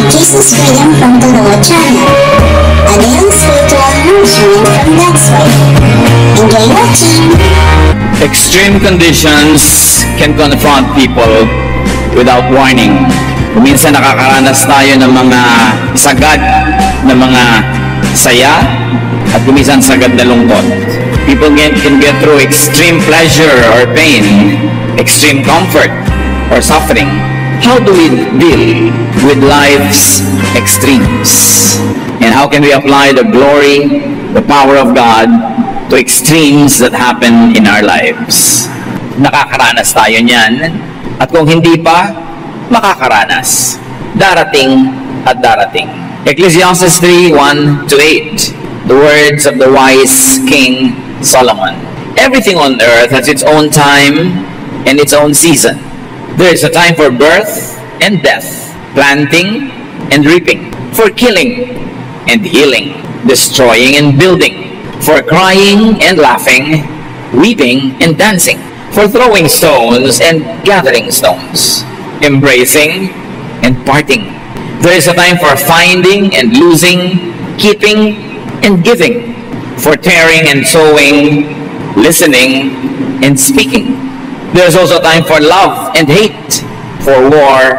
Jesus Freedom from the Lord channel. A daily spiritual nourishment from God's Word. Enjoy watching! Extreme conditions can confront people without warning. Minsan nakakaranas tayo ng mga sagad na mga saya at minsan sagad na lungkot. People can get through extreme pleasure or pain, extreme comfort or suffering. How do we deal with life's extremes? And how can we apply the glory, the power of God to extremes that happen in our lives? Nakakaranas tayo niyan. At kung hindi pa, makakaranas. Darating at darating. Ecclesiastes 3:1-8. The words of the wise King Solomon. Everything on earth has its own time and its own season. There is a time for birth and death, planting and reaping, for killing and healing, destroying and building, for crying and laughing, weeping and dancing, for throwing stones and gathering stones, embracing and parting. There is a time for finding and losing, keeping and giving, for tearing and sowing, listening and speaking. There is also time for love and hate, for war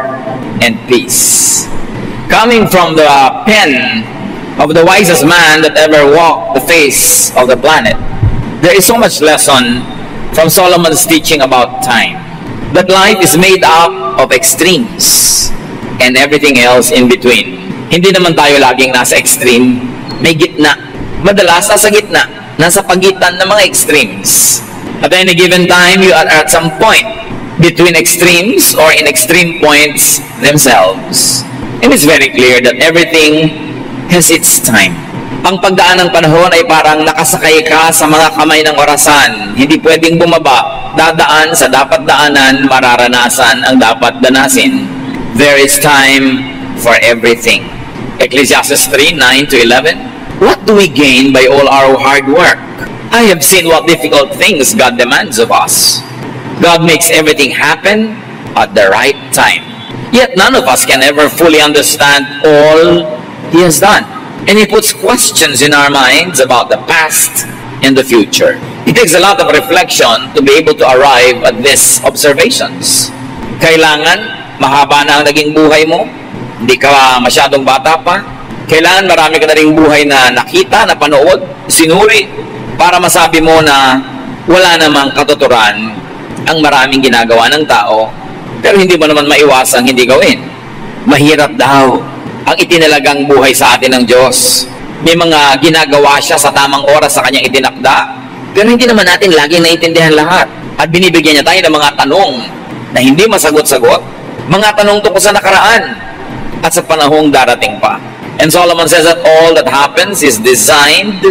and peace. Coming from the pen of the wisest man that ever walked the face of the planet, there is so much lesson from Solomon's teaching about time. That life is made up of extremes and everything else in between. Hindi naman tayo laging nasa extreme, may gitna. Madalas nasa gitna, nasa pagitan ng mga extremes. At any given time, you are at some point between extremes or in extreme points themselves. And it's very clear that everything has its time. Ang pagdaan ng panahon ay parang nakasakay ka sa mga kamay ng orasan. Hindi pwedeng bumaba, dadaan sa dapat daanan, mararanasan ang dapat danasin. There is time for everything. Ecclesiastes 3:9-11. What do we gain by all our hard work? I have seen what difficult things God demands of us. God makes everything happen at the right time. Yet none of us can ever fully understand all He has done. And He puts questions in our minds about the past and the future. It takes a lot of reflection to be able to arrive at these observations. Kailangan mahaba na ang naging buhay mo. Hindi ka masyadong bata pa. Kailangan marami ka na ring buhay na nakita, napanood, sinuri, para masabi mo na wala namang katuturan ang maraming ginagawa ng tao, pero hindi mo naman maiwasang hindi gawin. Mahirap daw ang itinalagang buhay sa atin ng Diyos. May mga ginagawa siya sa tamang oras sa kanyang itinakda, pero hindi naman natin lagi naiintindihan lahat. At binibigyan niya tayo ng mga tanong na hindi masagot-sagot, mga tanong tungkol sa nakaraan at sa panahong darating pa. And Solomon says that all that happens is designed,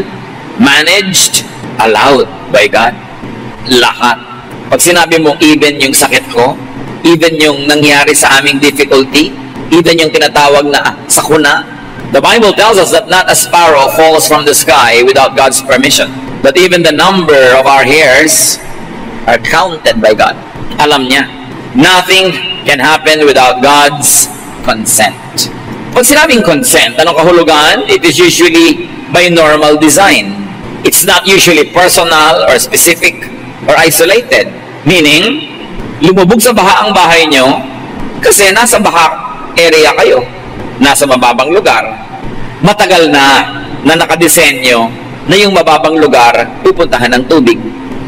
managed, allowed by God. Lahat. Pag sinabi mo, even yung sakit ko, even yung nangyari sa aming difficulty, even yung tinatawag na sakuna, the Bible tells us that not a sparrow falls from the sky without God's permission. That even the number of our hairs are counted by God. Alam niya, nothing can happen without God's consent. Pag sinabing consent, anong kahulugan? It is usually by normal design. It's not usually personal or specific or isolated. Meaning, lumubog sa baha ang bahay nyo kasi nasa baha area kayo. Nasa mababang lugar. Matagal na nakadesenyo na yung mababang lugar pupuntahan ng tubig.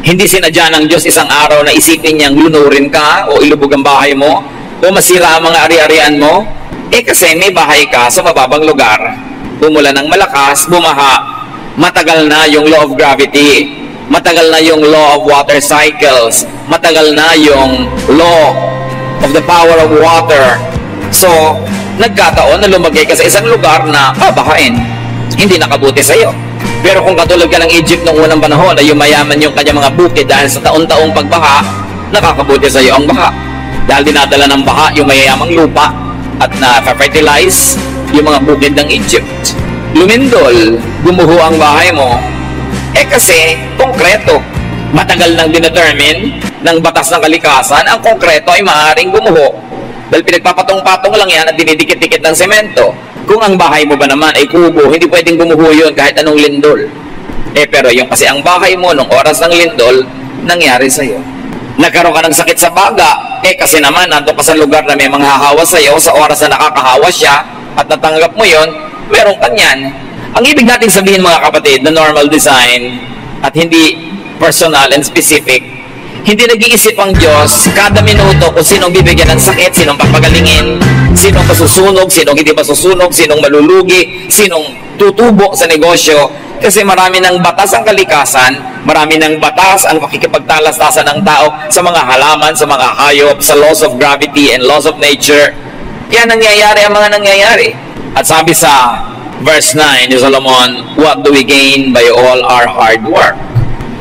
Hindi sinadya ng Diyos isang araw na isipin niyang lunurin ka o ilubog ang bahay mo o masira ang mga ari-arian mo. Kasi may bahay ka sa mababang lugar, umulan ng malakas, bumaha, matagal na yung law of gravity, matagal na yung law of water cycles, matagal na yung law of the power of water. So, nagkataon na lumagay ka sa isang lugar na bahain, hindi nakabuti sa'yo. Pero kung katulad ka ng Egypt noong unang panahon na yumayaman yung kanyang mga bukid dahil sa taon-taong pagbaha, nakakabuti sa'yo ang baha. Dahil dinadala ng baha yung mayayamang lupa, at na-fertilize yung mga bukid ng Egypt. Lumindol, gumuho ang bahay mo, kasi konkreto. Matagal nang dinetermine ng batas ng kalikasan, ang konkreto ay maaaring gumuho. Dahil pinagpapatong-patong lang yan at dinidikit-dikit ng semento. Kung ang bahay mo ba naman ay kubo, hindi pwedeng gumuho yun kahit anong lindol. Pero yung kasi ang bahay mo nung oras ng lindol, nangyari sa'yo. Nagkaroon ka ng sakit sa baga, kasi naman nandun ka sa lugar na may mga hahawa sa'yo, sa oras na nakakahawa siya, at natanggap mo yon, meron ka niyan. Ang ibig natin sabihin mga kapatid, na normal design, at hindi personal and specific, hindi nag-iisip ang Diyos kada minuto kung sinong bibigyan ng sakit, sinong papagalingin, sinong masusunog, sinong hindi masusunog, sinong malulugi, sinong tutubo sa negosyo. Kasi marami ng batas ang kalikasan, marami ng batas ang pakikipagtalastasan ng tao sa mga halaman, sa mga hayop, sa laws of gravity and laws of nature. Yan nangyayari ang mga nangyayari. At sabi sa verse 9 ni Solomon, what do we gain by all our hard work?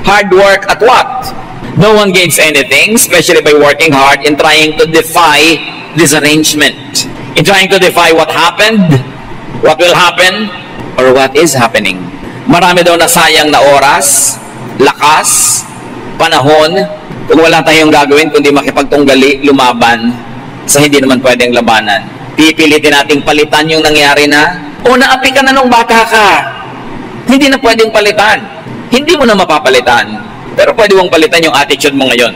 Hard work at what? No one gains anything, especially by working hard in trying to defy this arrangement. In trying to defy what happened, what will happen, or what is happening. Marami daw nasayang na oras, lakas, panahon, kung wala tayong gagawin kundi makipagtunggali, lumaban sa hindi naman pwedeng labanan. Pipilitin nating palitan yung nangyari na, o naapi ka na nung bata ka. Hindi na pwedeng palitan. Hindi mo na mapapalitan. Pero pwede mong palitan yung attitude mo ngayon.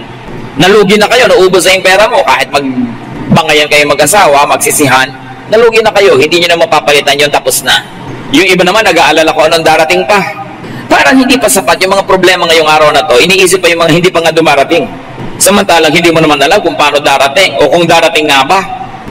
Nalugi na kayo, naubos na yung pera mo, kahit magbangayan kayo mag-asawa, magsisihan, nalugi na kayo, hindi nyo na mapapalitan yun, tapos na. Yung iba naman, nag-aalala ko anong darating pa. Parang hindi pa sapat yung mga problema ngayong araw na to. Iniisip pa yung mga hindi pa nga dumarating. Samantalang hindi mo naman alam kung paano darating o kung darating nga ba.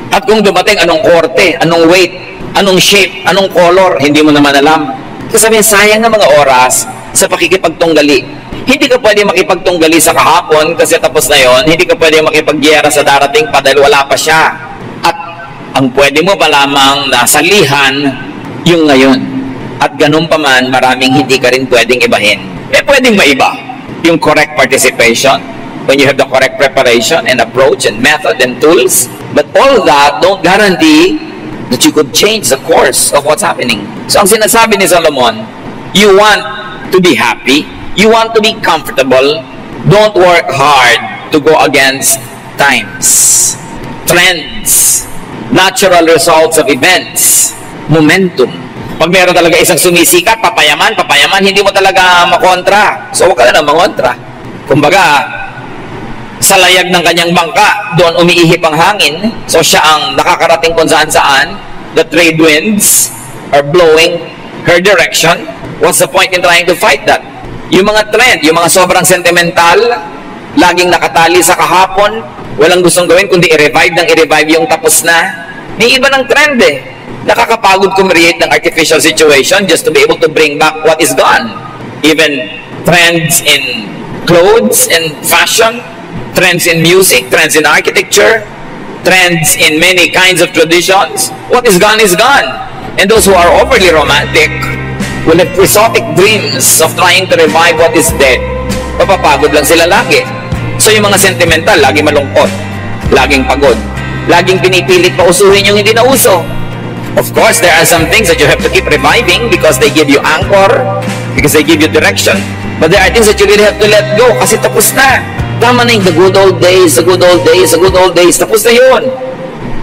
At kung dumating, anong korte, anong weight, anong shape, anong color, hindi mo naman alam. Kasi sayang na mga oras sa pakikipagtunggali. Hindi ka pwede makipagtunggali sa kahapon kasi tapos na yon. Hindi ka pwede makipagyera sa darating pa dahil wala pa siya. At ang pwede mo pa lamang nasalihan yung ngayon. At ganun pa man, maraming hindi ka rin pwedeng ibahin. Pwedeng maiba. Yung correct participation, when you have the correct preparation and approach and method and tools. But all that don't guarantee that you could change the course of what's happening. So ang sinasabi ni Solomon, you want to be happy, you want to be comfortable, don't work hard to go against times, trends, natural results of events, momentum. Pag meron talaga isang sumisikat, papayaman, hindi mo talaga makontra. So huwag ka na makontra. Kumbaga, sa layag ng kanyang bangka, doon umiihip ang hangin. So siya ang nakakarating kung saan-saan. The trade winds are blowing her direction. What's the point in trying to fight that? Yung mga trend, yung mga sobrang sentimental, laging nakatali sa kahapon, walang gustong gawin kundi i-revive yung tapos na. May iba ng trend eh. Nakakapagod create ng artificial situation just to be able to bring back what is gone. Even trends in clothes and fashion, trends in music, trends in architecture, trends in many kinds of traditions. What is gone is gone. And those who are overly romantic will have quixotic dreams of trying to revive what is dead. Papapagod lang sila lagi. So yung mga sentimental, laging malungkot, laging pagod, laging pinipilit pa usuhin yung hindi na uso. Of course, there are some things that you have to keep reviving because they give you anchor, because they give you direction. But there are things that you really have to let go kasi tapos na. Tama na yung the good old days, the good old days, the good old days. Tapos na yun.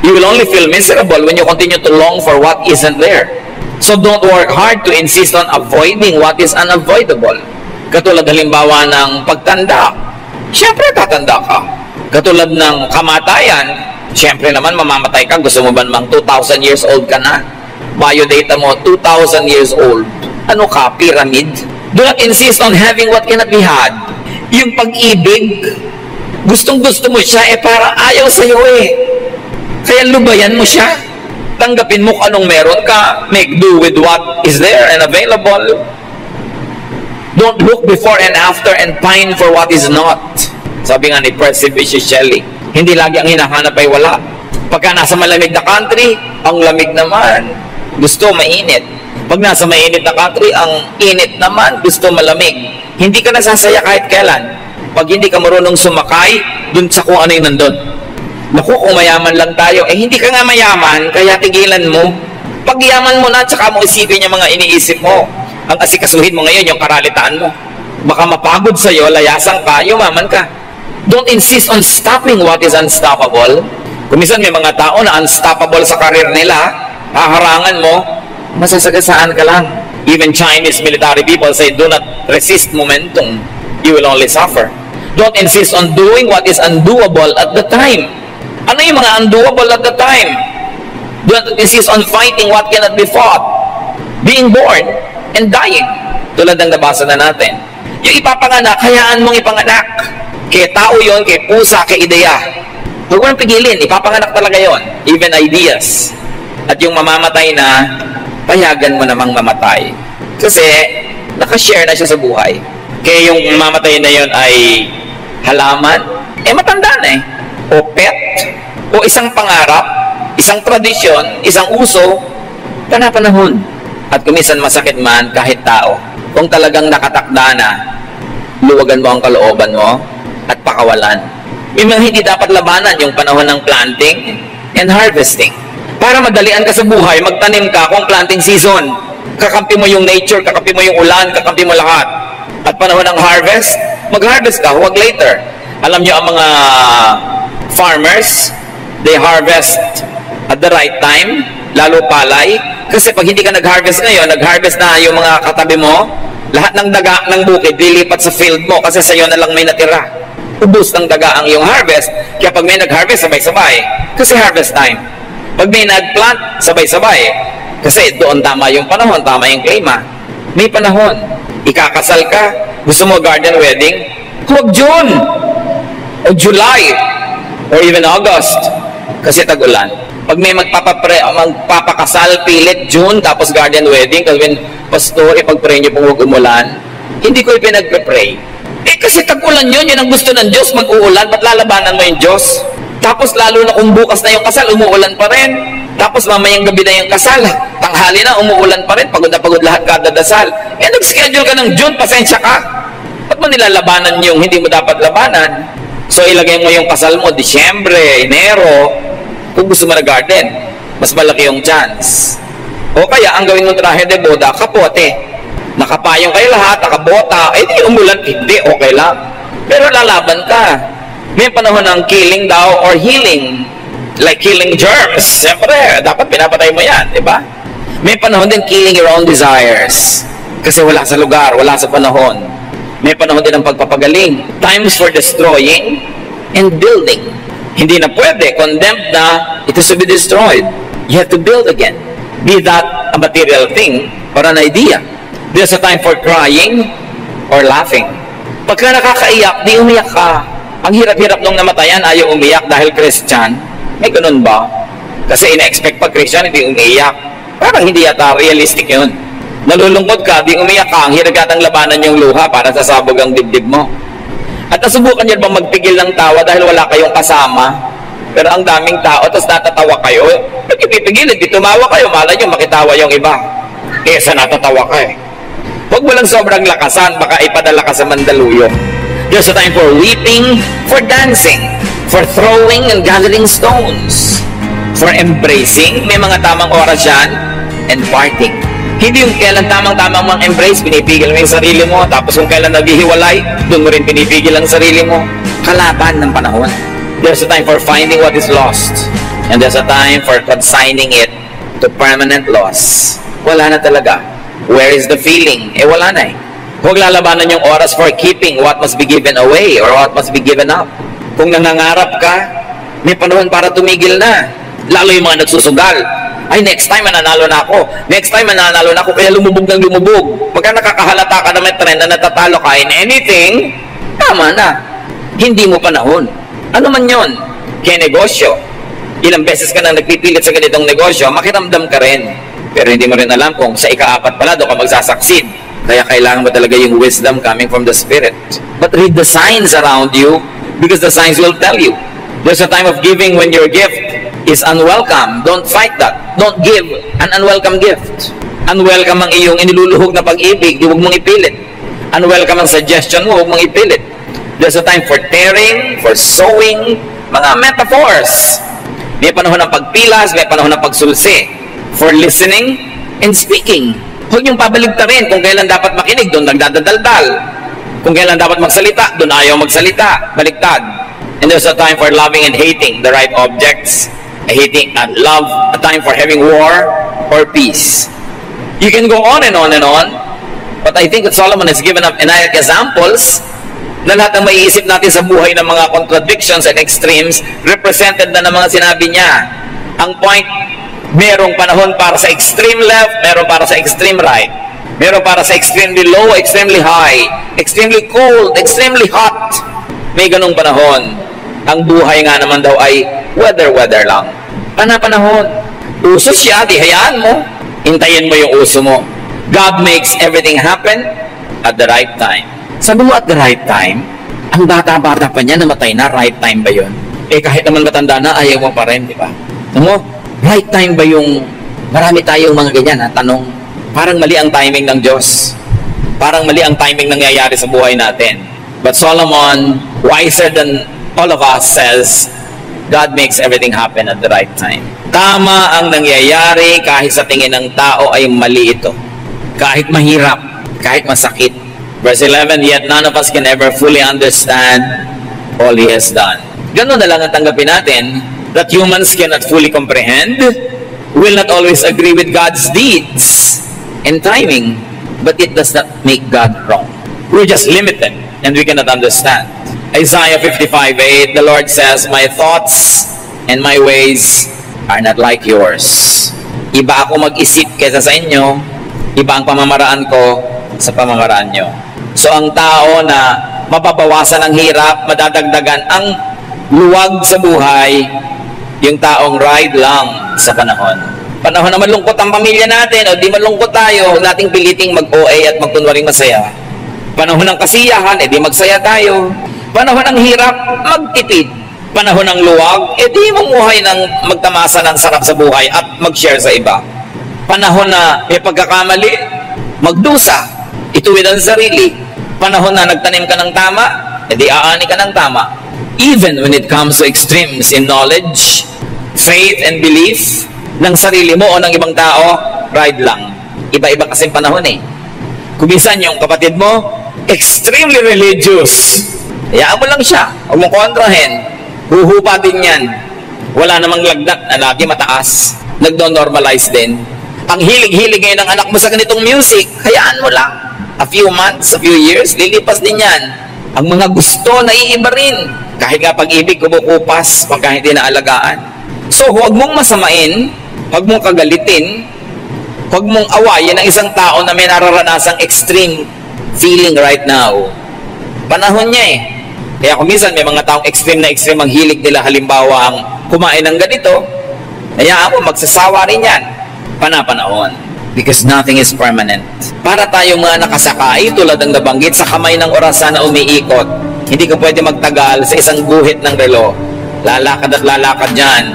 You will only feel miserable when you continue to long for what isn't there. So don't work hard to insist on avoiding what is unavoidable. Katulad halimbawa ng pagtanda. Siyempre tatanda ka. Katulad ng kamatayan. Siyempre naman, mamamatay ka. Gusto mo ba namang 2,000 years old ka na? Biodata mo, 2,000 years old. Ano ka? Pyramid? Do not insist on having what cannot be had. Yung pag-ibig, gustong-gusto mo siya, para ayaw sa'yo eh. Kaya lubayan mo siya. Tanggapin mo kung anong meron ka. Make do with what is there and available. Don't look before and after and pine for what is not. Sabi nga ni Percy Bysshe Shelley, hindi lagi ang hinahanap ay wala. Pagka nasa malamig na country, ang lamig naman, gusto mainit. Pag nasa mainit na country, ang init naman, gusto malamig. Hindi ka nasasaya kahit kailan. Pag hindi ka marunong sumakay, dun sa kung ano yung nandun. Naku, kung mayaman lang tayo, hindi ka nga mayaman, kaya tigilan mo. Pag yaman mo na, tsaka mo isipin yung mga iniisip mo. Ang asikasuhin mo ngayon, yung karalitaan mo. Baka mapagod sa'yo, layasan ka, yumaman ka. Don't insist on stopping what is unstoppable. Kung minsan may mga tao na unstoppable sa karir nila, haharangan mo, masasagasaan ka lang. Even Chinese military people say, do not resist momentum. You will only suffer. Don't insist on doing what is undoable at the time. Ano yung mga undoable at the time? Do not insist on fighting what cannot be fought. Being born and dying. Tulad ng nabasa na natin. Yung ipapanganak, hayaan mong ipanganak. Kaya tao yon, kay pusa, kay ideya. Huwag mo nang pigilin, ipapanganak talaga yon. Even ideas. At yung mamamatay na, payagan mo namang mamatay. Kasi, nakashare na siya sa buhay. Kaya yung mamamatay na yon ay halaman, matanda na eh. O pet, o isang pangarap, isang tradisyon, isang uso, panahon. At kumisan masakit man kahit tao. Kung talagang nakatakda na, luwagan mo ang kalooban mo at pakawalan. May mga hindi dapat labanan yung panahon ng planting and harvesting. Para madalian ka sa buhay, magtanim ka kung planting season. Kakampi mo yung nature, kakampi mo yung ulan, kakampi mo lahat. At panahon ng harvest, mag-harvest ka, huwag later. Alam nyo ang mga farmers, they harvest at the right time, lalo palay. Kasi pag hindi ka nag-harvest ngayon, nag-harvest na yung mga katabi mo, lahat ng daga ng bukid, lilipat sa field mo kasi sa'yo na lang may natira. Ubus ng daga ang iyong harvest. Kaya pag may nag-harvest, sabay-sabay. Kasi harvest time. Pag may nag-plant, sabay-sabay. Kasi doon tama yung panahon, tama yung klima. May panahon. Ikakasal ka, gusto mo garden wedding, huwag June o July or even August kasi tag-ulan. Pag may magpapakasal, pilit June tapos garden wedding, kasi when pastor, ipag-pray niyo kung huwag umulan, hindi ko ipinagpe-pray. Kasi tag-ulan yun ang gusto ng Diyos, mag-uulan, ba't lalabanan mo yung Diyos? Tapos lalo na kung bukas na yung kasal, umuulan pa rin. Tapos mamayang gabi na yung kasal, tanghali na, umuulan pa rin, pagod na pagod lahat kada dasal. Nag-schedule ka ng June, pasensya ka. Ba't mo nilalabanan yung hindi mo dapat labanan? So ilagay mo yung kasal mo, Disyembre, Enero, kung gusto mo na garden, mas malaki yung chance. O kaya, ang gawin mong trahe de boda, kapote. Nakapayong kayo lahat, nakabota, di umulan, hindi, okay lang. Pero lalaban ka. May panahon ng killing daw or healing. Like killing germs. Siyempre, dapat pinapatay mo yan, di ba? May panahon din killing your own desires. Kasi wala sa lugar, wala sa panahon. May panahon din ng pagpapagaling. Times for destroying and building. Hindi na pwede, condemned na, it is to be destroyed. You have to build again. Be that a material thing or an idea. There's a time for crying or laughing. Pagka nakakaiyak, di umiyak ka. Ang hirap-hirap nung namatayan, ayaw umiyak dahil Christian. May ganun ba? Kasi ina-expect pag Christian, hindi umiyak. Parang hindi yata realistic yun. Nalulungkot ka, di umiyak ka. Ang hirap yatang labanan yung luha para sasabog ang dibdib mo. At nasubukan niyo ba magpigil ng tawa dahil wala kayong kasama? Pero ang daming tao, tapos natatawa kayo. Pag ipipigilin, di tumawa kayo, malay nyo makitawa yung iba. Kesa natatawa ka eh. Huwag mo lang sobrang lakasan, baka ipadala ka sa Mandaluyong. There's a time for weeping, for dancing, for throwing and gathering stones, for embracing, may mga tamang oras yan, and parting. Hindi yung kailan tamang-tamang mga embrace, pinipigil mo yung sarili mo, tapos kung kailan naghihiwalay, doon mo rin pinipigil ang sarili mo. Kalaban ng panahon. There's a time for finding what is lost, and there's a time for consigning it to permanent loss. Wala na talaga. Where is the feeling? Wala na eh. Huwag lalabanan yung oras for keeping what must be given away or what must be given up. Kung nangangarap ka, may panahon para tumigil na. Lalo yung mga nagsusugal. Ay, next time mananalo na ako. Next time mananalo na ako, kaya lumubog ng lumubog. Pagka nakakahalata ka na may trend na natatalo ka in anything, tama na. Hindi mo panahon. Ano man yon? Kaya negosyo. Ilang beses ka nang nagpipilit sa ganitong negosyo, makiramdam ka rin. Pero hindi mo rin alam kung sa ika-4 pala doon ka magsasucceed. Kaya kailangan mo talaga yung wisdom coming from the Spirit. But read the signs around you because the signs will tell you. There's a time of giving when your gift is unwelcome. Don't fight that. Don't give an unwelcome gift. Unwelcome ang iyong iniluluhog na pag-ibig, huwag mong ipilit. Unwelcome ang suggestion mo, huwag mong ipilit. There's a time for tearing, for sowing, mga metaphors. May panahon ng pagpilas, may panahon ng pagsulsi. For listening and speaking. Huwag niyong pabaligtarin kung kailan dapat makinig, doon nagdadaldal. Kung kailan dapat magsalita, doon ayaw magsalita. Baligtad. And there's a time for loving and hating the right objects, hating and love, a time for having war or peace. You can go on and on and on, but I think that Solomon has given up enough examples na lahat ng maiisip natin sa buhay ng mga contradictions and extremes, represented na ng mga sinabi niya. Ang point, merong panahon para sa extreme left, meron para sa extreme right. Meron para sa extremely low, extremely high, extremely cold, extremely hot. May ganong panahon. Ang buhay nga naman daw ay weather lang. Panahon. Uso siya, di hayaan mo. Hintayin mo yung uso mo. God makes everything happen at the right time. Sabi mo at the right time, ang bata-bata pa niya, namatay na, right time ba yun? Eh kahit naman matanda na, ayaw mo pa rin, di ba? Ano? Right time ba yung, marami tayong mga ganyan, ha? Tanong, parang mali ang timing ng Diyos. Parang mali ang timing nangyayari sa buhay natin. But Solomon, wiser than all of us, says, God makes everything happen at the right time. Tama ang nangyayari kahit sa tingin ng tao ay mali ito. Kahit mahirap, kahit masakit. Verse 11, yet none of us can ever fully understand all He has done. Ganun na lang ang tanggapin natin, that humans cannot fully comprehend, will not always agree with God's deeds and timing, but it does not make God wrong. We're just limited, and we cannot understand. Isaiah 55:8, the Lord says, my thoughts and my ways are not like yours. Iba ako mag-isip kaysa sa inyo, iba ang pamamaraan ko sa pamamaraan nyo. So ang tao na mapapawasan ang hirap, madadagdagan ang luwag sa buhay, yung taong ride lang sa panahon. Panahon na malungkot ang pamilya natin, o di malungkot tayo, huwag nating piliting mag-OA at magkunwaring masaya. Panahon ng kasiyahan, di magsaya tayo. Panahon ng hirap, magtipid. Panahon ng luwag, di mamuhay ng magtamasa ng sarap sa buhay at mag-share sa iba. Panahon na may pagkakamali, magdusa, ituwid ang sarili. Panahon na nagtanim ka ng tama, di aani ka ng tama. Even when it comes to extremes in knowledge, faith, and belief, ng sarili mo o ng ibang tao, ride lang. Iba-iba kasing panahon eh. Kung minsan yung kapatid mo, extremely religious. Hayaan mo lang siya. Huwag mong kontrahin. Huhupa din yan. Wala namang lagnat na lagi mataas. Nagdo-normalize din. Ang hilig-hilig ngayon ng anak mo sa ganitong music, hayaan mo lang. A few months, a few years, lilipas din yan. Ang mga gusto, naiiba rin. Kahit nga pag-ibig, kumukupas pagka hindi naalagaan. So, huwag mong masamain, huwag mong kagalitin, huwag mong awayin ang isang tao na may nararanasang extreme feeling right now. Panahon niya eh. Kaya kung minsan may mga taong extreme na extreme ang hilig nila, halimbawa ang kumain ng ganito, hayaan mo, magsasawa rin yan. Panahon. Because nothing is permanent. Para tayong mga nakasakay, tulad ng nabanggit, sa kamay ng orasan na umiikot, hindi ka pwede magtagal sa isang guhit ng relo. Lalakad at lalakad yan.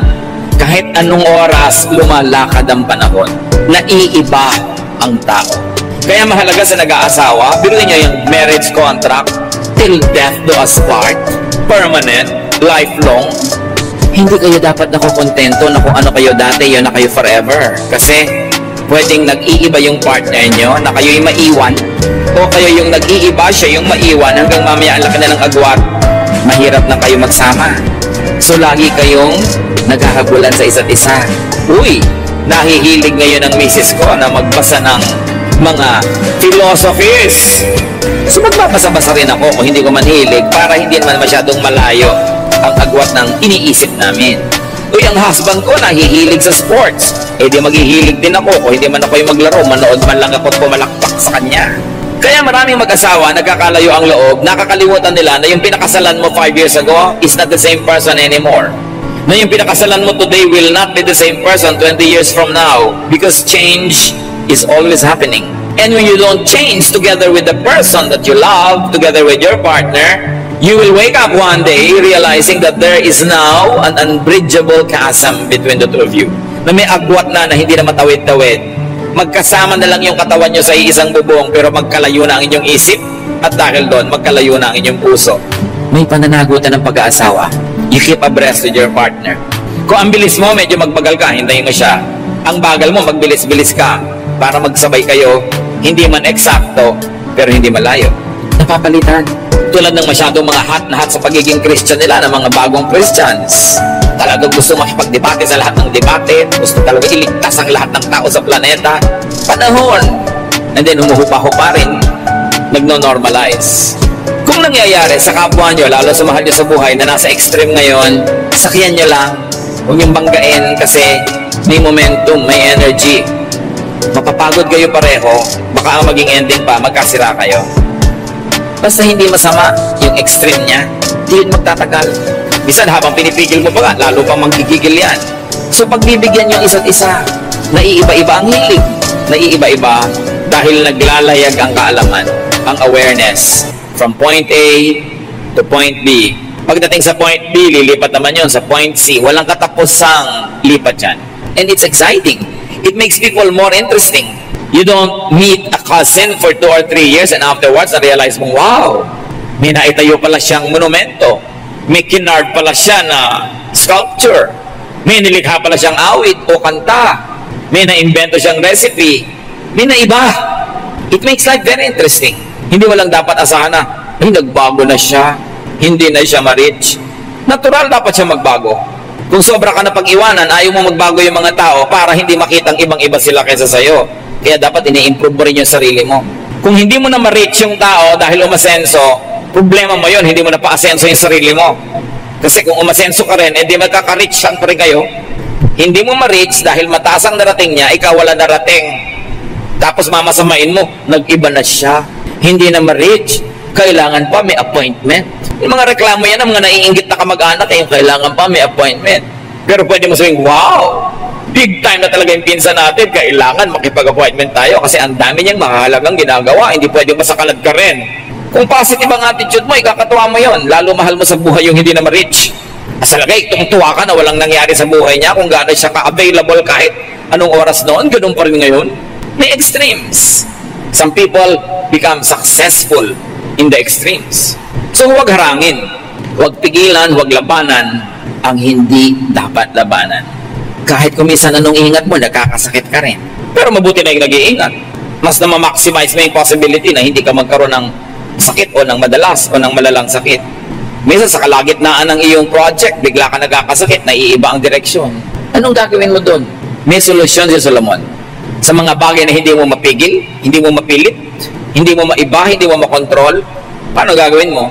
Kahit anong oras, lumalakad ang panahon. Naiiba ang tao. Kaya mahalaga sa nag-aasawa, biruin nyo yung marriage contract, till death do us part, permanent, lifelong. Hindi kayo dapat nakukontento na kung ano kayo dati, yun na kayo forever. Kasi pwedeng nag-iiba yung partner nyo na kayo'y maiwan, o kayo yung nag-iiba, siya yung maiwan, hanggang mamaya ang laki na ng agwat, mahirap na kayo magsama. So lagi kayong naghahabulan sa isa't isa. Uy, nahihilig ngayon ang misis ko na magbasa ng mga philosophies. So magbabasa-basa rin ako kung hindi ko manhilig, para hindi naman masyadong malayo ang agwat ng iniisip namin. Uy, ang husband ko nahihilig sa sports. Di maghihilig din ako. Kung hindi man ako yung maglaro, manood man lang ako at pumalakpak sa kanya. Kaya maraming mag-asawa, nagkakalayo ang loob, nakakalimutan nila na yung pinakasalan mo 5 years ago is not the same person anymore. Na yung pinakasalan mo today will not be the same person 20 years from now, because change is always happening. And when you don't change together with the person that you love, together with your partner, you will wake up one day realizing that there is now an unbridgeable chasm between the two of you. Na may agwat na hindi na matawid-tawid. Magkasama na lang yung katawan nyo sa isang bubong, pero magkalayo na ang inyong isip, at dahil doon, magkalayo na ang inyong puso. May pananagutan ng pag-aasawa. You keep abreast with your partner. Kung ang bilis mo, medyo magbagal ka, hintayin mo siya. Ang bagal mo, magbilis-bilis ka para magsabay kayo, hindi man eksakto, pero hindi malayo. Napapalitan. Tulad ng masyadong mga hot na hot sa pagiging Christian nila, ng mga bagong Christians. Talagang gusto makipagdebate sa lahat ng debate, gusto talaga iligtas ang lahat ng tao sa planeta. Panahon. And then humuhupa-hupa rin, nagno-normalize. Kung nangyayari sa kapwa nyo, lalo sa mahal nyo sa buhay na nasa extreme ngayon, sakyan nyo lang. Huwag niyong banggain kasi may momentum, may energy. Mapapagod kayo pareho, baka ang maging ending pa, magkasira kayo. Basta hindi masama yung extreme niya, di yun magtatagal. Bisan habang pinipigil mo pa, lalo pang manggigigil yan. So pagbibigyan yung isa't isa, naiiba-iba ang hilig, naiiba-iba dahil naglalayag ang kaalaman, ang awareness from point A to point B. Pagdating sa point B, lilipat naman yun sa point C. Walang katapusang lipat yan. And it's exciting. It makes people more interesting. You don't meet a cousin for 2 or 3 years and afterwards na-realize mong, wow, may naitayo pala siyang monumento. May kinard pala siya na sculpture. May nilikha pala siyang awit o kanta. May naimbento siyang recipe. May naiba. It makes life very interesting. Hindi walang dapat asahan na, ay, nagbago na siya. Hindi na siya ma-reach. Natural dapat siya magbago. Kung sobra ka na pag-iwanan, ayaw mo magbago yung mga tao para hindi makitang ibang-iba sila kaysa sa'yo. Kaya dapat ini-improve mo rin yung sarili mo. Kung hindi mo na ma-reach yung tao dahil umasenso, problema mo yun, hindi mo na pa-asenso yung sarili mo. Kasi kung umasenso ka rin, di magkaka-reach saan pa rin kayo. Hindi mo ma-reach dahil mataas ang narating niya, ikaw wala narating. Tapos mamasamain mo, nag-iba na siya. Hindi na ma-reach, kailangan pa may appointment. Yung mga reklamo yan, ang mga naiinggit na kamag-anak, yung kailangan pa may appointment. Pero pwede mo sabihin, wow! Big time na talaga yung pinsan natin, kailangan makipag-appointment tayo kasi ang dami niyang mahalagang ginagawa, hindi pwede masakalad ka rin. Kung positive ang attitude mo, ikakatuwa mo yon, lalo mahal mo sa buhay yung hindi na ma-reach. Asalagay, tungtuwa ka na walang nangyari sa buhay niya, kung gano'n siya ka-available kahit anong oras noon, ganun pa rin ngayon. May extremes. Some people become successful in the extremes. So huwag harangin, huwag pigilan, huwag labanan ang hindi dapat labanan. Kahit kung minsan anong ingat mo, nakakasakit ka rin. Pero mabuti na yung nag-iingat. Mas na ma-maximize mo yung possibility na hindi ka magkaroon ng sakit o ng madalas o ng malalang sakit. Minsan sa kalagitnaan ng iyong project, bigla ka nagkakasakit, naiiba ang direksyon. Anong gagawin mo doon? May solusyon si Solomon. Sa mga bagay na hindi mo mapigil, hindi mo mapilit, hindi mo maiba, hindi mo makontrol, paano gagawin mo?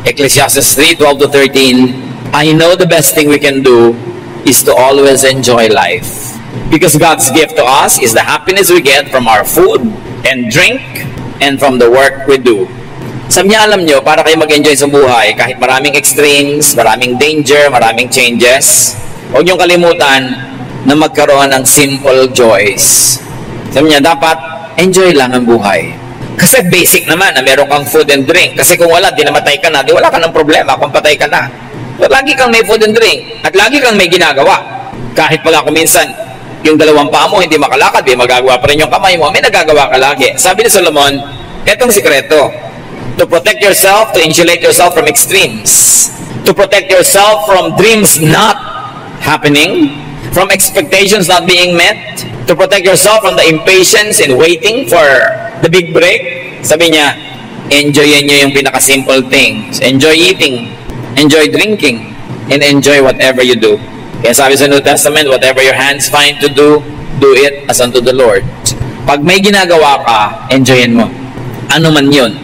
Ecclesiastes 3:12-13, I know the best thing we can do is to always enjoy life. Because God's gift to us is the happiness we get from our food and drink and from the work we do. Sabi niya, alam nyo, para kayo mag-enjoy sa buhay, kahit maraming extremes, maraming danger, maraming changes, huwag niyong kalimutan na magkaroon ng simple joys. Sabi niya, dapat enjoy lang ang buhay. Kasi basic naman na meron kang food and drink. Kasi kung wala, di namatay ka na, di wala ka ng problema kung patay ka na. So, lagi kang may food and drink at lagi kang may ginagawa. Kahit pala kung minsan yung dalawang paa mo hindi makalakad, may magagawa pa rin yung kamay mo, may nagagawa ka lagi. Sabi ni Solomon, etong sikreto, to protect yourself, to insulate yourself from extremes, to protect yourself from dreams not happening, from expectations not being met, to protect yourself from the impatience in waiting for the big break. Sabi niya, enjoyin nyo yung pinaka-simple things. Enjoy eating, enjoy drinking, and enjoy whatever you do. Kaya sabi sa New Testament, whatever your hands find to do it as unto the Lord. Pag may ginagawa ka, enjoyin mo. Ano man yun.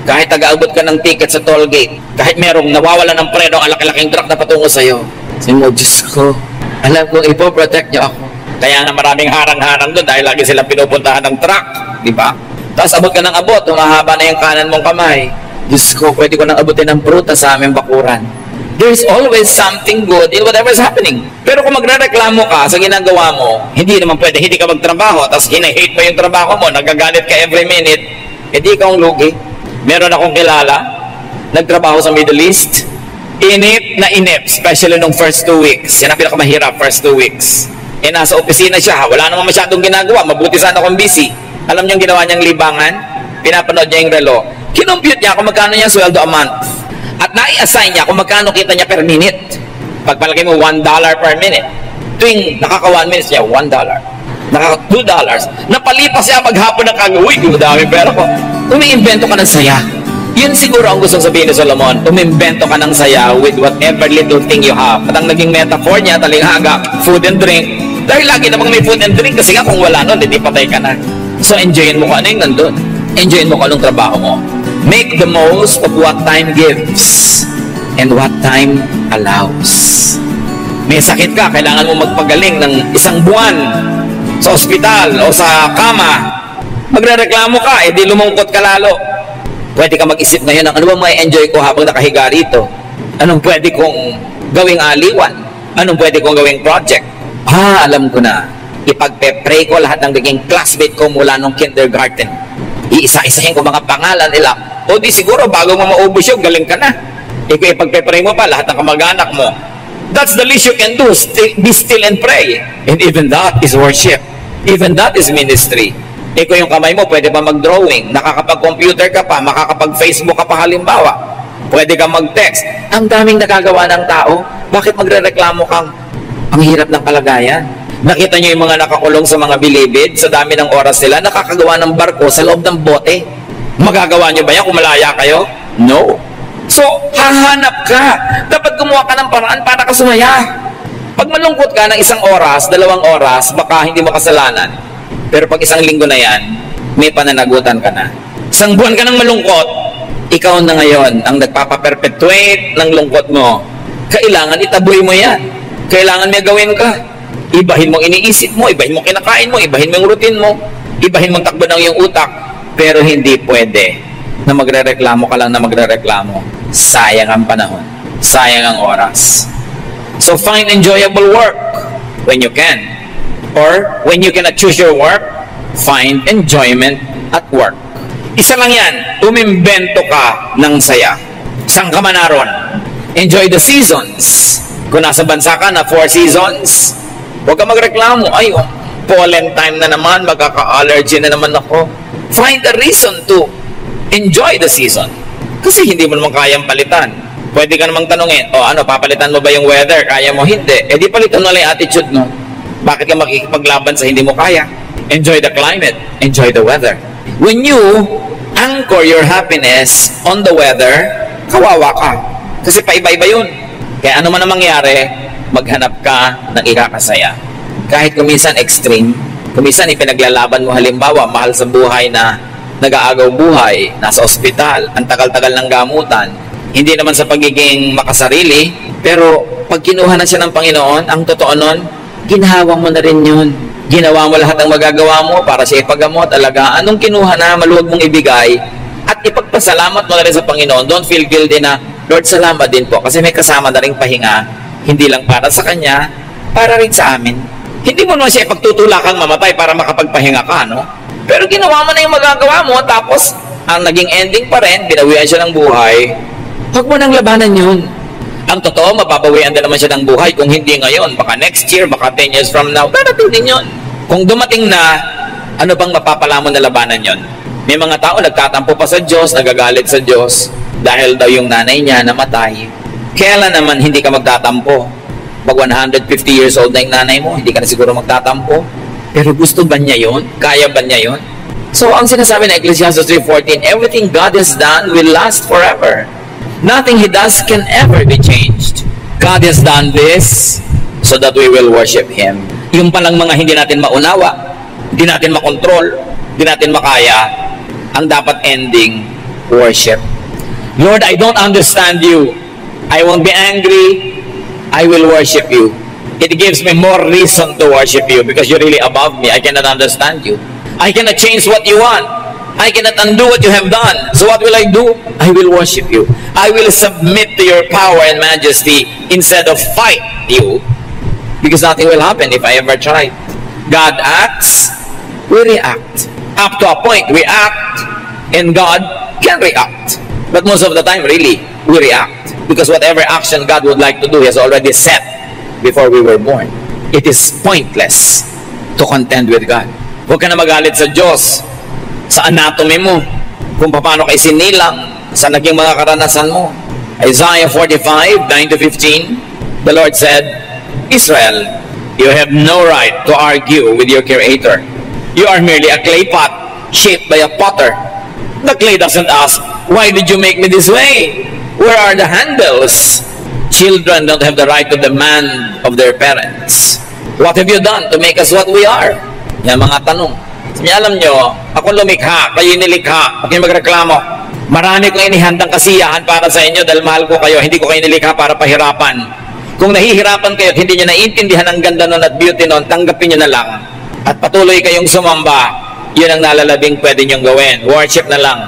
Kahit taga-abot ka ng ticket sa toll gate, kahit merong nawawala ng preno, ang laki-laking truck na patungo sa'yo. Sabi mo, Diyos ko, alam kong ipoprotect niyo ako. Kaya na maraming harang-harang doon dahil lagi silang pinupuntahan ng truck. Di ba? Tapos abot ka ng abot, humahaba na yung kanan mong kamay. Diyos ko, pwede ko nang abutin ng prutas sa aming bakuran. There's always something good in whatever is happening. Pero kung magre-reklamo ka sa ginagawa mo, hindi naman pwede, hindi ka magtrabaho, tapos hina-hate mo yung trabaho mo, nagagalit ka every minute, hindi ka ang lugi. Meron akong kilala, nagtrabaho sa Middle East, inip na inip, especially nung first 2 weeks. Yan ang pinakamahirap, first 2 weeks. Nasa opisina siya, wala naman masyadong ginagawa, mabuti sana kung busy. Alam niyo yung ginawa niyang libangan? Pinapanood niya yung relo. Kinompute niya kung magkano niya sweldo a month. At nai-assign niya kung magkano kita niya per minute. Pagpalagay mo, $1 per minute. Tuwing nakaka 1 minutes niya, $1. Nakaka $2. Napalipas siya maghapon ng kagawin. Uy, madami pera ko. Umiimbento ka ng saya. Yun siguro ang gustong sabihin ni Solomon, umimbento ka ng saya with whatever little thing you have. At ang naging metaphor niya, talinghaga, food and drink. Dahil lagi namang may food and drink, kasi nga kung wala nun, hindi patay ka na. So enjoyin mo kung ano yung nandun. Enjoyin mo kung anong trabaho mo. Make the most of what time gives and what time allows. May sakit ka, kailangan mo magpagaling ng 1 buwan sa ospital o sa kama. Magrereklamo ka, di lumungkot ka lalo. Pwede ka mag-isip ngayon ng ano ba may enjoy ko habang nakahiga rito? Anong pwede kong gawing aliwan? Anong pwede kong gawing project? Alam ko na. Ipagpe-pray ko lahat ng naging classmate ko mula nung kindergarten. Iisa-isahin ko mga pangalan nila. O di siguro bago mo maubos yun, galing ka na. Kung ipagpe-pray mo pa lahat ng kamag-anak mo. That's the least you can do. Be still and pray. And even that is worship. Even that is ministry. Kung yung kamay mo, pwede pa mag-drawing, nakakapag-computer ka pa, makakapag-Facebook ka pa halimbawa, pwede ka mag-text. Ang daming nagagawa ng tao, bakit magre-reklamo kang ang hirap ng kalagayan? Nakita niyo yung mga nakakulong sa mga bilibid, sa dami ng oras nila, nakakagawa ng barko sa loob ng bote. Magagawa niyo ba yan kung malaya kayo? No. So, hahanap ka. Dapat gumawa ka ng paraan para ka sumaya. Pag malungkot ka ng 1 oras, 2 oras, baka hindi mo kasalanan. Pero pag 1 linggo na yan, may pananagutan ka na. 1 buwan ka nang malungkot, ikaw na ngayon ang nagpapaperpetuate ng lungkot mo. Kailangan itaboy mo yan. Kailangan may gawin ka. Ibahin mo iniisip mo, ibahin mo kinakain mo, ibahin mo yung routine mo, ibahin mo takbo ng iyong utak. Pero hindi pwede na magre-reklamo ka lang na magre-reklamo. Sayang ang panahon. Sayang ang oras. So find enjoyable work when you can. Or, when you cannot choose your work, find enjoyment at work. Isa lang yan, umimbento ka ng saya. Saan ka man naroon? Enjoy the seasons. Kung nasa bansa ka na 4 seasons, huwag ka magreklamo. Ay, pollen time na naman, magkaka-allergy na naman ako. Find a reason to enjoy the season. Kasi hindi mo naman kayang palitan. Pwede ka namang tanungin, papalitan mo ba yung weather? Kaya mo? Hindi. Di palitan mo lang yung attitude mo. Bakit ka makikipaglaban sa hindi mo kaya? Enjoy the climate. Enjoy the weather. When you anchor your happiness on the weather, kawawa ka. Kasi paiba-iba yun. Kaya ano man ang mangyari, maghanap ka ng ikakasaya. Kahit kuminsan extreme, kuminsan ipinaglalaban mo halimbawa, mahal sa buhay na nag-aagaw buhay, nasa ospital, ang tagal-tagal ng gamutan, hindi naman sa pagiging makasarili, pero pag kinuha na siya ng Panginoon, ang totoo nun, ginawa mo na rin yun. Ginawa mo lahat ng magagawa mo para siya ipagamot, alagaan. Anong kinuha na, maluwag mong ibigay at ipagpasalamat mo na rin sa Panginoon. Don't feel guilty na, Lord, salamat din po kasi may kasama na rin pahinga, hindi lang para sa Kanya, para rin sa amin. Hindi mo naman siya ipagtutulakang mamatay para makapagpahinga ka, no? Pero ginawa mo na yung magagawa mo, tapos ang naging ending pa rin, binawian siya ng buhay. Huwag mo nang labanan yun. Ang totoo, mapapawian din naman siya ng buhay. Kung hindi ngayon, baka next year, baka 10 years from now, darating din yun. Kung dumating na, ano bang mapapalamon na labanan yun? May mga tao nagtatampo pa sa Diyos, nagagalit sa Diyos, dahil daw yung nanay niya namatay. Kailan naman hindi ka magtatampo? Pag 150 years old na yung nanay mo, hindi ka na siguro magtatampo. Pero gusto ba niya yun? Kaya ba niya yun? So, ang sinasabi na Ecclesiastes 3:14, everything God has done will last forever. Nothing He does can ever be changed. God has done this so that we will worship Him. Yung palang mga hindi natin maunawa, hindi natin makontrol, hindi natin makaya, ang dapat ending, worship. Lord, I don't understand You. I won't be angry. I will worship You. It gives me more reason to worship You because you're really above me. I cannot understand You. I cannot change what You want. I cannot undo what You have done. So what will I do? I will worship You. I will submit to Your power and majesty instead of fight You. Because nothing will happen if I ever try. God acts, we react. Up to a point, we act, and God can react. But most of the time, really, we react. Because whatever action God would like to do, He has already set before we were born. It is pointless to contend with God. Huwag ka na magalit sa Diyos sa anatomy mo, kung paano kay sinilang, sa naging mga karanasan mo. Isaiah 45:9-15, the Lord said, Israel, you have no right to argue with your Creator. You are merely a clay pot shaped by a potter. The clay doesn't ask, Why did you make me this way? Where are the handles? Children don't have the right to demand of their parents. What have you done to make us what we are? Yan mga tanong. Sabi, alam nyo, ako lumikha, kayo nilikha, huwag kayo magreklamo. Marami kong inihandang kasiyahan para sa inyo dahil mahal ko kayo, hindi ko kayo nilikha para pahirapan. Kung nahihirapan kayo at hindi nyo naiintindihan ang ganda nun at beauty nun, tanggapin nyo na lang. At patuloy kayong sumamba, yun ang nalalabing pwede nyong gawin. Worship na lang,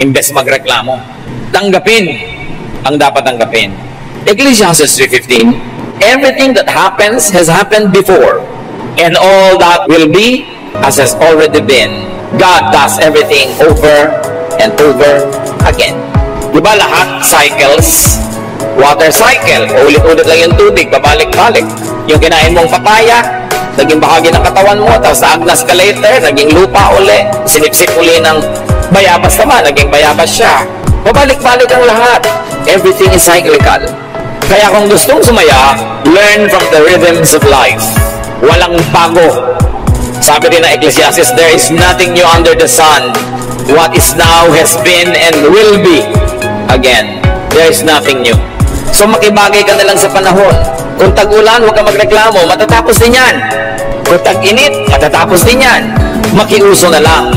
imbes magreklamo. Tanggapin ang dapat tanggapin. Ecclesiastes 3:15, everything that happens has happened before, and all that will be as has already been. God does everything over and over again. Diba lahat cycles? Water cycle, ulit-ulit lang yung tubig, babalik-balik. Yung kinain mong papaya, naging bahagi ng katawan mo, tapos naagnas ka later, naging lupa uli, sinipsip uli ng bayabas naman, naging bayabas siya. Babalik-balik ang lahat. Everything is cyclical. Kaya kung gustong sumaya, learn from the rhythms of life. Walang bago. Sabi rin ng Ecclesiastes, there is nothing new under the sun. What is now has been and will be. Again, there is nothing new. So makibagay ka na lang sa panahon. Kung tag-ulan, huwag ka magreklamo, matatapos din yan. Kung tag-init, matatapos din yan. Makiuso na lang,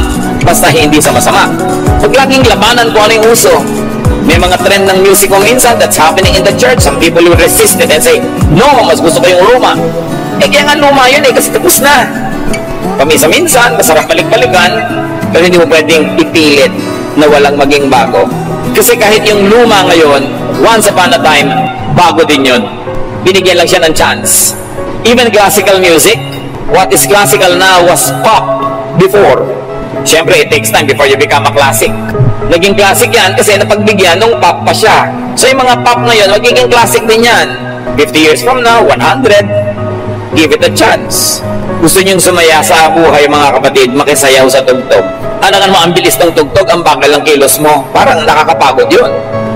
basta hindi sama-sama. Huwag laging labanan kung ano yung uso. May mga trend ng music kung minsan that's happening in the church. Some people will resist it and say, no, mas gusto ko yung luma. Eh kaya nga luma yun kasi tapos na. Paminsan-minsan, masarap balik-balikan, pero hindi mo pwedeng ipilit na walang maging bago. Kasi kahit yung luma ngayon, once upon a time, bago din yun. Binigyan lang siya ng chance. Even classical music, what is classical now was pop before. Siyempre, it takes time before you become a classic. Naging classic yan kasi napagbigyan nung pop pa siya. So yung mga pop ngayon, magiging classic din yan. 50 years from now, 100, give it a chance. Gusto niyong sumaya sa buhay mga kapatid, makisayaw sa tugtog. Ano mo, ang bilis ng tugtog, ang bagal ng kilos mo. Parang nakakapagod yun.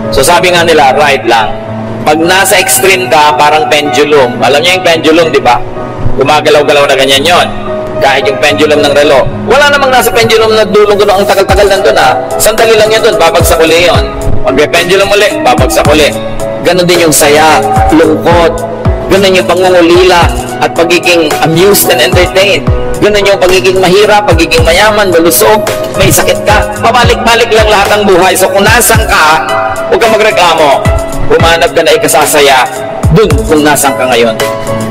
So sabi nga nila, ride lang. Pag nasa extreme ka, parang pendulum. Alam niyo yung pendulum, di ba? Gumagalaw-galaw na ganyan yon. Kahit yung pendulum ng relo. Wala namang nasa pendulum na dulong gano'n ang tagal-tagal nandun ha. Sandali lang yun doon, babagsak uli yun. Magpe-pendulum uli, babagsak uli. Ganon din yung saya, lungkot. Ganon yung pangungulila at pagiging amused and entertained. Ganon yung pagiging mahirap, pagiging mayaman, malusog, may sakit ka. Pabalik-balik lang lahat ng buhay. So kung nasan ka, huwag kang magreklamo. Humanap ka na ikasasaya dun kung nasan ka ngayon.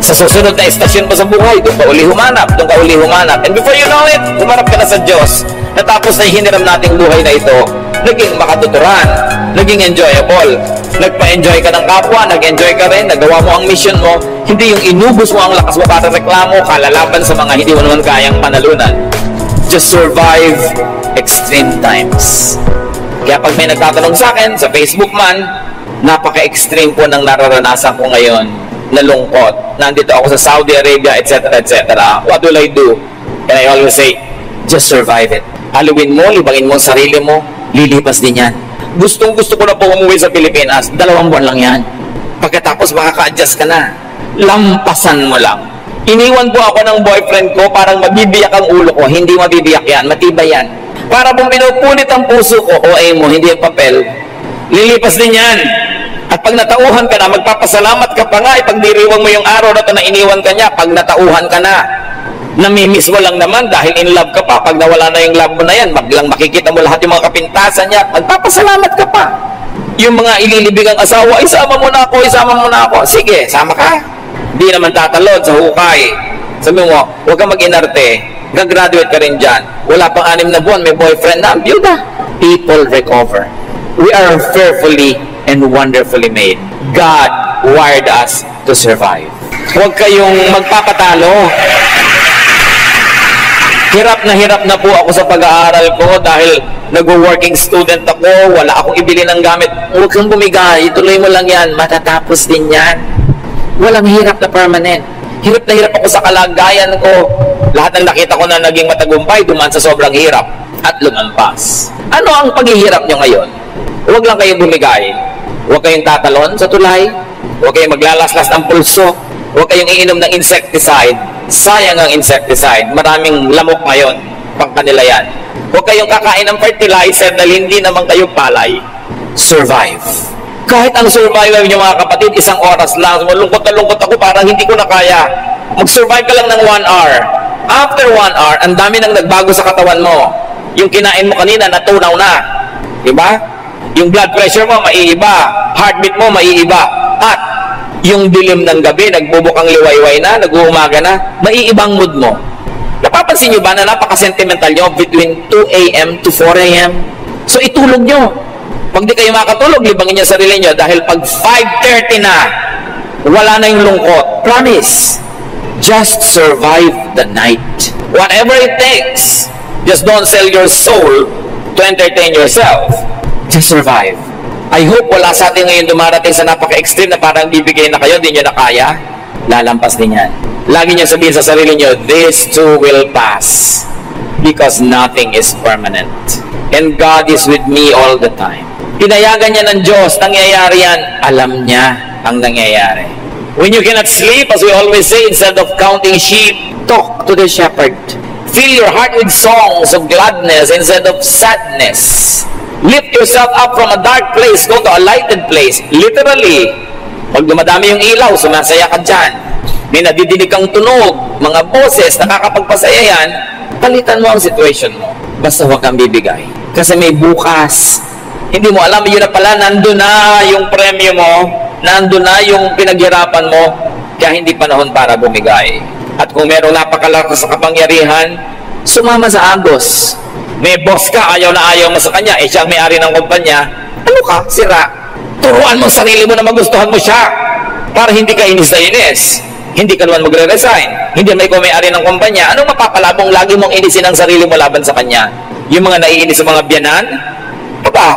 Sa susunod na estasyon pa sa buhay, doon ka uli humanap, doon ka uli humanap. And before you know it, humanap ka na sa Diyos. Natapos na hiniram nating buhay na ito, naging makatuturan, naging enjoyable. Nagpa-enjoy ka ng kapwa, nag-enjoy ka rin, nagawa mo ang mission mo, hindi yung inubos mo ang lakas mo para reklamo, kalalaban sa mga hindi mo naman kayang panalunan. Just survive extreme times. Kaya pag may nagtatanong sa akin, sa Facebook man, napaka-extreme po ng nararanasan ko ngayon na lungkot. Nandito ako sa Saudi Arabia, etc., etc. What will I do? And I always say, just survive it. Haluin mo, libangin mo ang sarili mo, lilipas din yan. Gustong-gusto ko na po umuwi sa Pilipinas, 2 buwan lang yan. Pagkatapos makaka-adjust ka na. Lampasan mo lang. Iniwan po ako ng boyfriend ko, parang mabibiyak ang ulo ko. Hindi mabibiyak yan, matibay yan. Para pong pinupunit ang puso ko, OA mo, hindi ang papel. Lilipas din yan. At pag natauhan ka na, magpapasalamat ka pa nga, ipagdiriwang mo yung araw na ito na iniwan ka niya, pag natauhan ka na. Namimiss mo lang naman dahil in love ka pa. Pag nawala na yung love mo na yan, maglang makikita mo lahat yung mga kapintasan niya, magpapasalamat ka pa. Yung mga ililibig ang asawa, isama mo na ako, isama mo na ako. Sige, sama ka. Hindi naman tatalod sa hukay. Sabi mo, huwag kang mag-inarte. Gagraduate ka rin dyan. Wala pang 6 na buwan, may boyfriend na, byuda. People recover. We are fearfully and wonderfully made. God wired us to survive. Huwag kayong magpapatalo. Hirap na po ako sa pag-aaral ko dahil nag-working student ako, wala akong ibili ng gamit. Huwag kang bumigay, ituloy mo lang yan, matatapos din yan. Walang hirap na permanent. Hirap na hirap ako sa kalagayan ko. Lahat ng nakita ko na naging matagumpay, duman sa sobrang hirap at lumampas. Ano ang paghihirap nyo ngayon? Huwag lang kayo bumigay. Huwag kayong tatalon sa tulay. Huwag kayong maglalaslas ng pulso. Huwag kayong iinom ng insecticide. Sayang ang insecticide. Maraming lamok ngayon. Pang kanila yan. Huwag kayong kakain ng fertilizer dahil hindi naman kayo palay. Survive. Kahit ang survival niyo mga kapatid, isang oras lang. Malungkot na lungkot ako, parang hindi ko na kaya. Mag-survive ka lang ng 1 hour. After 1 hour, ang dami nang nagbago sa katawan mo. Yung kinain mo kanina, natunaw na. Diba? Yung blood pressure mo, maiiba. Heartbeat mo, maiiba. At yung dilim ng gabi, nagbubukang liwayway na, nag-uumaga na, maiibang mood mo. Napapansin nyo ba na napaka-sentimental nyo between 2 a.m. to 4 a.m.? So itulog nyo. Pag di kayo makatulog, libangin nyo sarili nyo dahil pag 5:30 na, wala na yung lungkot. Promise. Just survive the night. Whatever it takes. Just don't sell your soul to entertain yourself. Just survive. I hope wala sa atin ngayon dumarating sa napaka-extreme na parang bibigay na kayo, di nyo na kaya. Lalampas din yan. Lagi nyo sabihin sa sarili nyo, this too will pass. Because nothing is permanent. And God is with me all the time. Pinayagan niya ng Diyos, nangyayari yan. Alam niya ang nangyayari. When you cannot sleep, as we always say, instead of counting sheep, talk to the shepherd. Fill your heart with songs of gladness instead of sadness. Lift yourself up from a dark place, go to a lighted place. Literally, pag dumadami yung ilaw, sumasaya ka dyan. May nadidinig kang tunog, mga boses, nakakapagpasaya yan, palitan mo ang situation mo. Basta huwag kang bibigay. Kasi may bukas. Hindi mo alam, yun na pala, nandun na yung premyo mo, nandun na yung pinaghirapan mo, kaya hindi panahon para bumigay. At kung merong napakalakas sa kapangyarihan, sumama sa agos. May boss ka, ayaw na ayaw mo sa kanya, siya ang may-ari ng kumpanya, ano ka, sira. Turuan mo sarili mo na magustuhan mo siya, para hindi ka inis na inis. Hindi ka naman magre-resign. Hindi may may-ari ng kumpanya, anong mapapalabong lagi mong inisin ang sarili mo laban sa kanya? Yung mga naiinis sa mga biyanan? Aba,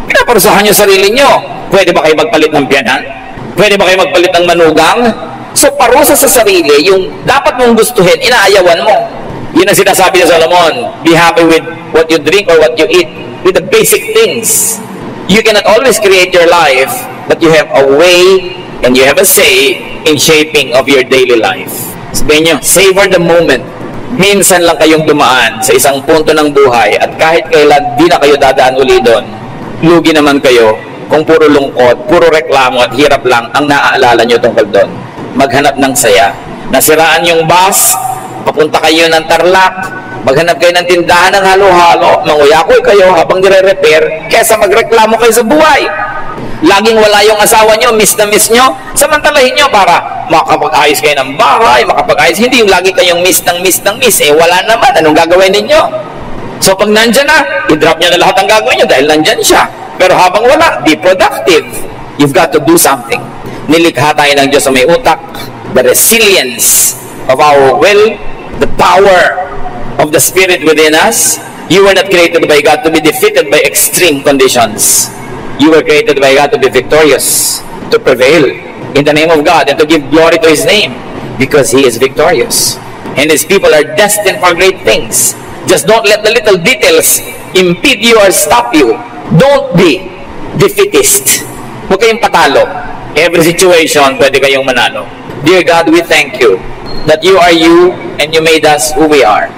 pinaparusahan yung sarili nyo. Pwede ba kayo magpalit ng biyanan? Pwede ba kayo magpalit ng manugang? So, parusa sa sarili, yung dapat mong gustuhin, inaayawan mo. Yun ang sinasabi ni Solomon, be happy with what you drink or what you eat, with the basic things. You cannot always create your life, but you have a way and you have a say in shaping of your daily life. Sabihin nyo, savor the moment. Minsan lang kayong dumaan sa isang punto ng buhay at kahit kailan di na kayo dadaan uli doon, lugi naman kayo kung puro lungkot, puro reklamo at hirap lang ang naaalala nyo tungkol doon. Maghanap ng saya. Nasiraan yung bus, papunta kayo ng Tarlac, maghanap kayo ng tindahan ng halo-halo, manguyakoy kayo habang nire-repair, kesa magreklamo kayo sa buhay. Laging wala yung asawa nyo, miss na miss nyo, samantalahin nyo para makapag-ayos kayo ng bahay, makapag-ayos. Hindi yung lagi kayong miss ng miss ng miss, wala naman, anong gagawin ninyo? So pag nandyan na, i-drop nyo na lahat ang gagawin nyo dahil nandyan siya. Pero habang wala, be productive. You've got to do something. Nilikha tayo ng Diyos sa may utak, the resilience of our will, the power of the Spirit within us. You were not created by God to be defeated by extreme conditions. You were created by God to be victorious, to prevail in the name of God and to give glory to His name because He is victorious. And His people are destined for great things. Just don't let the little details impede you or stop you. Don't be defeatist. Huwag kayong patalo. Every situation, pwede kayong manalo. Dear God, we thank you that you are you and you made us who we are.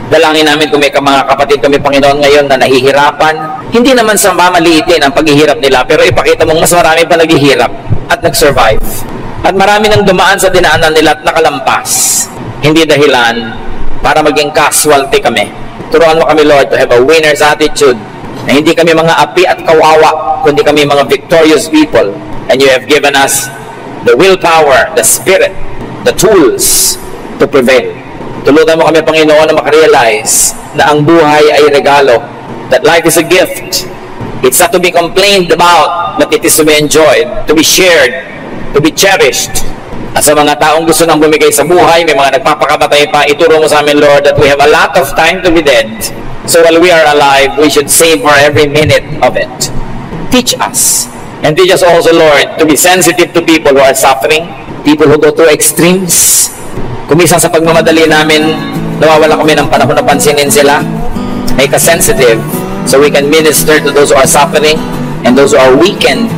Dalangin namin kung may mga kapatid kami, Panginoon, ngayon na nahihirapan. Hindi naman sa mamaliitin ang paghihirap nila, pero ipakita mong mas marami pa naghihirap at nag-survive. At marami nang dumaan sa dinaanan nila at nakalampas. Hindi dahilan para maging casualty kami. Turuan mo kami, Lord, to have a winner's attitude. Na hindi kami mga api at kawawa, kundi kami mga victorious people. And you have given us the willpower, the spirit, the tools to prevail. Tulutan mo kami, Panginoon, na makarealize na ang buhay ay regalo. That life is a gift. It's not to be complained about, but it is to be enjoyed, to be shared, to be cherished. At sa mga taong gusto nang bumigay sa buhay, may mga nagpapakamatay pa, ituro mo sa amin, Lord, that we have a lot of time to be dead. So while we are alive, we should savor every minute of it. Teach us. And teach us also, Lord, to be sensitive to people who are suffering, people who go through extremes. Kumisang sa pagmamadali namin, nawawala kami ng panahon na pansinin sila. Make us sensitive so we can minister to those who are suffering and those who are weakened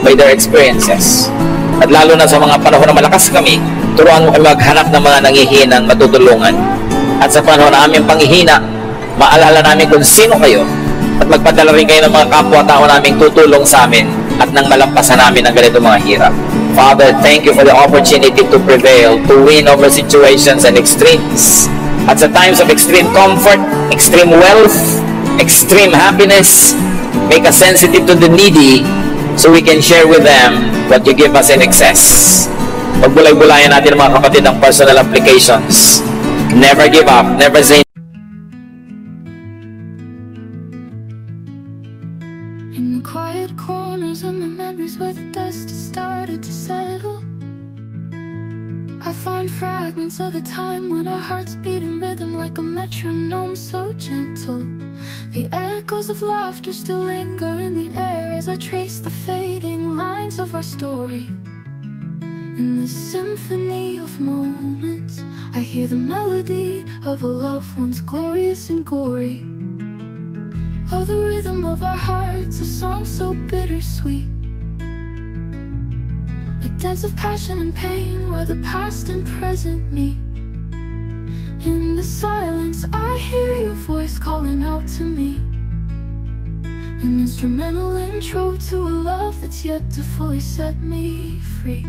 by their experiences. At lalo na sa mga panahon na malakas kami, turuan mo kami maghanap ng mga nangihinang matutulungan. At sa panahon na aming panghihina, maalala namin kung sino kayo at magpadala rin kayo ng mga kapwa-tao naming tutulong sa amin at nang malampasan namin ang ganito mga hirap. Father, thank you for the opportunity to prevail, to win over situations and extremes. At sa times of extreme comfort, extreme wealth, extreme happiness, make us sensitive to the needy so we can share with them what you give us in excess. Pagbulay-bulayan natin mga kapatid ang personal applications. Never give up, never say in the quiet corners of my memories where the dust has started to settle, I find fragments of a time when our hearts beat in rhythm like a metronome so gentle. The echoes of laughter still linger in the air as I trace the fading lines of our story. In this symphony of moments, I hear the melody of a love once glorious and gory. Oh, the rhythm of our hearts, a song so bittersweet, a dance of passion and pain where the past and present meet. In the silence, I hear your voice calling out to me, an instrumental intro to a love that's yet to fully set me free.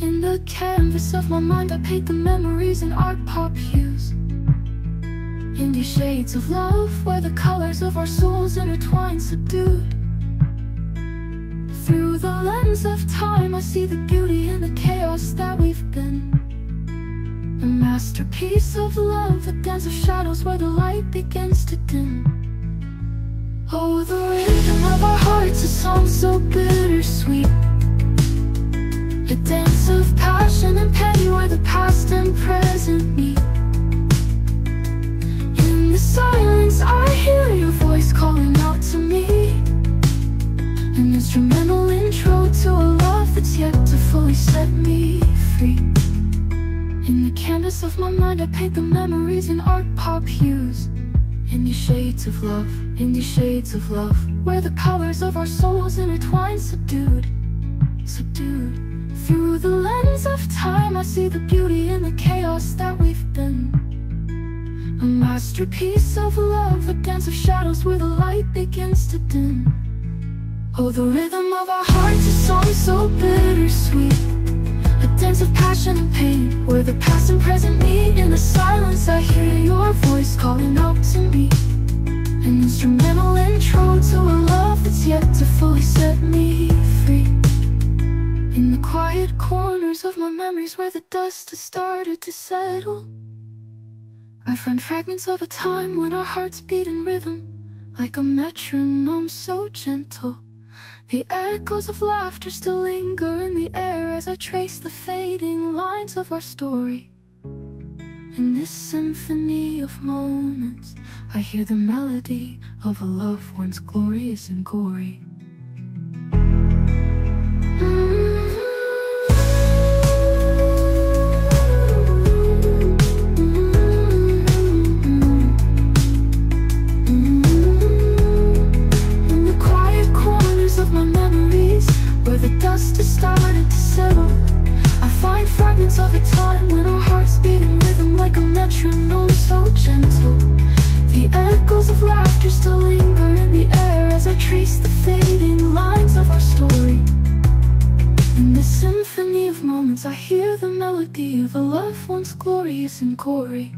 In the canvas of my mind, I paint the memories in art pop hues, in these shades of love where the colors of our souls intertwine subdued. Through the lens of time, I see the beauty in the chaos that we've been, a masterpiece of love, a dance of shadows where the light begins to dim. Oh, the rhythm of our hearts, a song so bittersweet, a dance of passion and pain where the past and present meet. In the silence, I hear your voice calling out to me, an instrumental intro to a love that's yet to fully set me free. In the canvas of my mind, I paint the memories in art pop hues, in these shades of love, in these shades of love, where the colors of our souls intertwine subdued, subdued. Through the lens of time, I see the beauty in the chaos that we've been, a masterpiece of love, a dance of shadows where the light begins to dim. Oh, the rhythm of our hearts, a song so bittersweet, a dance of passion and pain where the past and present meet. In the silence, I hear your voice calling out to me, an instrumental intro to a love that's yet to fully set me free. In the quiet corners of my memories where the dust has started to settle, I find fragments of a time when our hearts beat in rhythm like a metronome so gentle. The echoes of laughter still linger in the air as I trace the fading lines of our story. In this symphony of moments, I hear the melody of a love once glorious and gory. Dust has started to settle, I find fragments of a time when our hearts beat in rhythm like a metronome so gentle. The echoes of laughter still linger in the air as I trace the fading lines of our story. In this symphony of moments, I hear the melody of a love once glorious and gory.